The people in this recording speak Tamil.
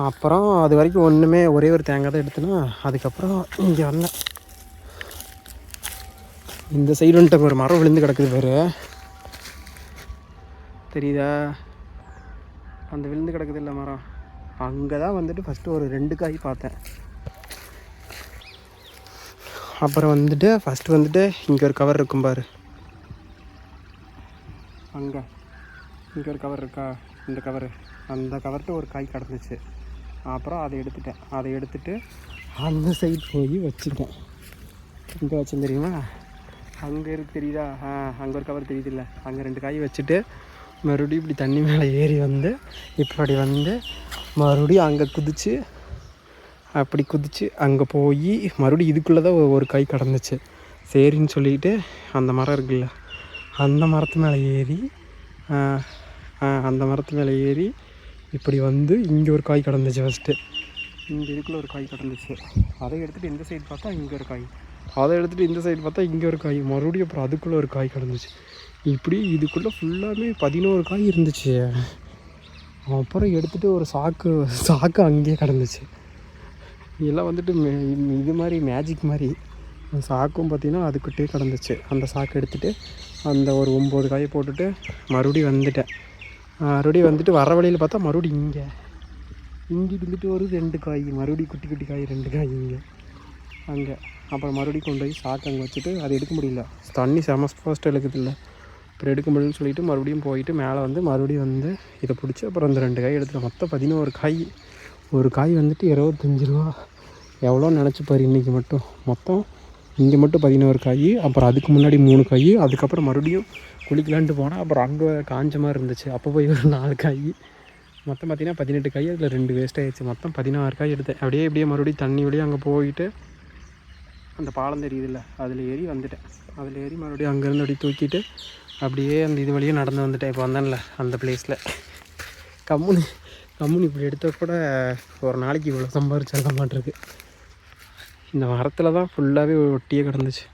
அப்புறம் அது வரைக்கும் ஒன்றுமே ஒரே ஒரு தேங்காய் தான் எடுத்தேன்னா அதுக்கப்புறம் இங்கே வந்தேன். இந்த சைடு வந்துட்டு ஒரு மரம் விழுந்து கிடக்குது பேர், தெரியுதா? அந்த விழுந்து கிடக்குது இல்லை மரம், அங்கே தான் வந்துட்டு ஃபஸ்ட்டு ஒரு 2 காய் பார்த்தேன். அப்புறம் வந்துட்டு ஃபஸ்ட்டு வந்துட்டு இங்கே ஒரு கவர் இருக்கும் பாரு, அங்கே இங்கே ஒரு கவர் இருக்கா, இந்த கவரு, அந்த கவர்கிட்ட ஒரு காய் கிடந்துச்சு. அப்புறம் அதை எடுத்துகிட்டு அந்த சைடு போய் வச்சுட்டேன். இங்கே வச்சேன் தெரியுமா, அங்கே இருக்கு தெரியுதா? அங்கே ஒரு கவர் தெரியுதில்ல, அங்கே 2 காய் வச்சுட்டு மறுபடியும் இப்படி தண்ணி மேலே ஏறி வந்து இப்படி வந்து மறுபடியும் அங்கே குதித்து அப்படி குதித்து அங்கே போய் மறுபடியும் இதுக்குள்ளே தான் ஒரு காய் கிடந்துச்சு. சரின்னு சொல்லிட்டு அந்த மரம் இருக்குல்ல, அந்த மரத்து மேலே ஏறி இப்படி வந்து இங்கே ஒரு காய் கிடந்துச்சு. ஃபஸ்ட்டு இங்கே இதுக்குள்ளே ஒரு காய் கிடந்துச்சு. அதை எடுத்துகிட்டு இந்த சைடு பார்த்தா இங்கே ஒரு காய், அதை எடுத்துகிட்டு இந்த சைடு பார்த்தா இங்கே ஒரு காய், மறுபடியும் அப்புறம் அதுக்குள்ளே ஒரு காய் கிடந்துச்சு. இப்படி இதுக்குள்ளே ஃபுல்லாகவே 11 காய் இருந்துச்சு. அப்புறம் எடுத்துகிட்டு ஒரு சாக்கு அங்கேயே கிடந்துச்சு. இதெல்லாம் வந்துட்டு இது மாதிரி மேஜிக் மாதிரி. சாக்கும் பார்த்திங்கன்னா அதுக்கிட்டே கிடந்துச்சு. அந்த சாக்கு எடுத்துகிட்டு அந்த ஒரு 9 காயை போட்டுட்டு மறுபடியும் வந்துட்டு வர வழியில் பார்த்தா மறுபடியும் இங்கே இருந்துட்டு ஒரு 2 காய், மறுபடியும் குட்டி குட்டி காய் 2 காய் இங்கே அங்கே. அப்புறம் மறுபடியும் கொண்டு போய் சாக்கு அங்கே வச்சுட்டு அதை எடுக்க முடியல, தண்ணி ஃபஸ்ட்டு இழுக்குதில்ல, அப்புறம் எடுக்க முடியலன்னு சொல்லிவிட்டு மறுபடியும் போயிட்டு மேலே வந்து மறுபடியும் வந்து இதை பிடிச்சி அப்புறம் அந்த 2 காய் எடுத்துகிட்டு மொத்தம் 11 காய். ஒரு காய் வந்துட்டு 25 ரூபா. எவ்வளோ நினச்சிப்பார் இன்றைக்கி மட்டும். மொத்தம் இங்கே மட்டும் 11 காய், அப்புறம் அதுக்கு முன்னாடி 3 காய், அதுக்கப்புறம் மறுபடியும் குளிக்கலான்ட்டு போனால் அப்புறம் அங்கே காஞ்ச மாதிரி இருந்துச்சு, அப்போ போய் ஒரு 4 காய். மொத்தம் பார்த்திங்கன்னா 18 காய், அதில் 2 வேஸ்ட் ஆகிடுச்சு. மொத்தம் 16 காய் எடுத்தேன். அப்படியே மறுபடியும் தண்ணி வழியாக அங்கே போயிட்டு அந்த பாலம் தெரியுதில்ல, அதில் ஏறி வந்துட்டேன். அதில் ஏறி மறுபடியும் அங்கேருந்து அப்படியே தூக்கிட்டு அப்படியே அந்த இது வழியாக நடந்து வந்துட்டேன். இப்போ வந்தேன்ல அந்த பிளேஸில் கம்முனு இப்படி எடுத்தால் கூட ஒரு நாளைக்கு இவ்வளோ சம்பாரிச்சிடலாம் மாட்டிருக்கு. இந்த மரத்தில் தான் ஃபுல்லாகவே ஒட்டியே கிடந்துச்சு.